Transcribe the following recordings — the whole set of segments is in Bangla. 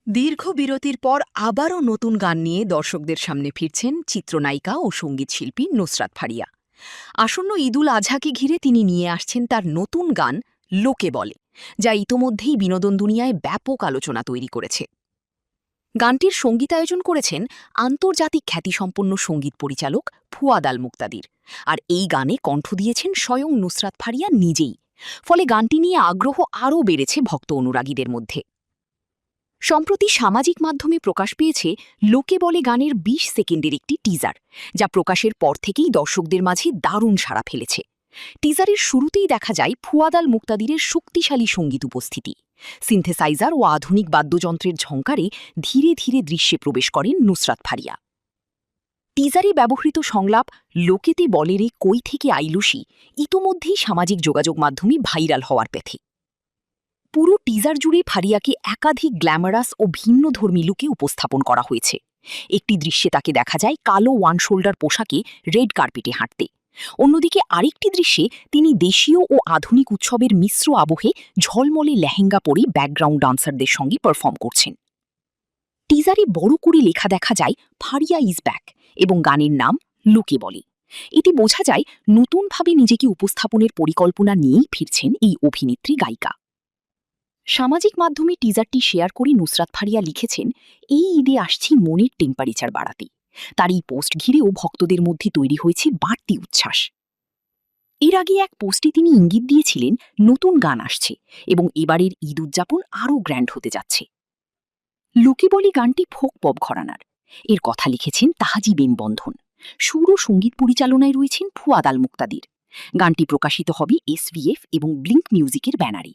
দীর্ঘ বিরতির পর আবারও নতুন গান নিয়ে দর্শকদের সামনে ফিরছেন চিত্রনায়িকা ও সঙ্গীতশিল্পী নুসরাত ফারিয়া। আসন্ন ঈদুল আজহাকে ঘিরে তিনি নিয়ে আসছেন তার নতুন গান লোকে বলে, যা ইতোমধ্যেই বিনোদন দুনিয়ায় ব্যাপক আলোচনা তৈরি করেছে। গানটির সঙ্গীতায়োজন করেছেন আন্তর্জাতিক খ্যাতিসম্পন্ন সঙ্গীত পরিচালক ফুয়াদ আল মুক্তাদির, আর এই গানে কণ্ঠ দিয়েছেন স্বয়ং নুসরাত ফারিয়া নিজেই। ফলে গানটি নিয়ে আগ্রহ আরও বেড়েছে ভক্ত অনুরাগীদের মধ্যে। সম্প্রতি সামাজিক মাধ্যমে প্রকাশ পেয়েছে লোকে বলে গানের ২০ সেকেন্ডের একটি টিজার, যা প্রকাশের পর থেকেই দর্শকদের মাঝে দারুণ সাড়া ফেলেছে। টিজারের শুরুতেই দেখা যায় ফুয়াদ আল মুক্তাদিরের শক্তিশালী সঙ্গীত উপস্থিতি। সিনথেসাইজার ও আধুনিক বাদ্যযন্ত্রের ঝংকারে ধীরে ধীরে দৃশ্যে প্রবেশ করেন নুসরাত ফারিয়া। টিজারে ব্যবহৃত সংলাপ লোকেতে বলে রে কই থেকে আইলুসি ইতোমধ্যেই সামাজিক যোগাযোগ মাধ্যমে ভাইরাল হওয়ার পথে। পুরো টিজার জুড়ে ফারিয়াকে একাধিক গ্ল্যামারাস ও ভিন্নধর্মী লুকে উপস্থাপন করা হয়েছে। একটি দৃশ্যে তাকে দেখা যায় কালো ওয়ান শোল্ডার পোশাকে রেড কার্পেটে হাঁটতে। অন্যদিকে আরেকটি দৃশ্যে তিনি দেশীয় ও আধুনিক উৎসবের মিশ্র আবহে ঝলমলে লেহেঙ্গা পরে ব্যাকগ্রাউন্ড ডান্সারদের সঙ্গে পারফর্ম করছেন। টিজারে বড় করে লেখা দেখা যায় ফারিয়া ইজ ব্যাক এবং গানের নাম লোকে বলে। এতে বোঝা যায় নতুনভাবে নিজেকে উপস্থাপনের পরিকল্পনা নিয়েই ফিরছেন এই অভিনেত্রী গায়িকা। সামাজিক মাধ্যমে টিজারটি শেয়ার করে নুসরাত ফারিয়া লিখেছেন, এই ঈদে আসছি মনের টেম্পারেচার বাড়াতে। তার এই পোস্ট ঘিরেও ভক্তদের মধ্যে তৈরি হয়েছে বাড়তি উচ্ছ্বাস। এর আগে এক পোস্টে তিনি ইঙ্গিত দিয়েছিলেন নতুন গান আসছে এবং এবারের ঈদ উদযাপন আরও গ্র্যান্ড হতে যাচ্ছে। লোকে বলে গানটি ফোক পপ ঘরানার। এর কথা লিখেছেন তাহাজিবেন বন্ধন। সুর ও সঙ্গীত পরিচালনায় রয়েছেন ফুয়াদ আল মুক্তাদির। গানটি প্রকাশিত হবে SVF এবং ব্লিঙ্ক মিউজিকের ব্যানারে।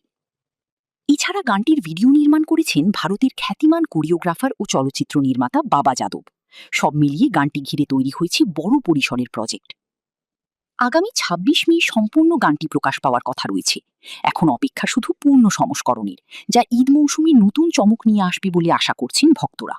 এছাড়া গানটির ভিডিও নির্মাণ করেছেন ভারতের খ্যাতিমান কোরিওগ্রাফার ও চলচ্চিত্র নির্মাতা বাবা যাদব। সব মিলিয়ে গানটি ঘিরে তৈরি হয়েছে বড় পরিসরের প্রজেক্ট। আগামী ২৬ মে সম্পূর্ণ গানটি প্রকাশ পাওয়ার কথা রয়েছে। এখন অপেক্ষা শুধু পূর্ণ সংস্করণের, যা ঈদ মৌসুমে নতুন চমক নিয়ে আসবে বলে আশা করছেন ভক্তরা।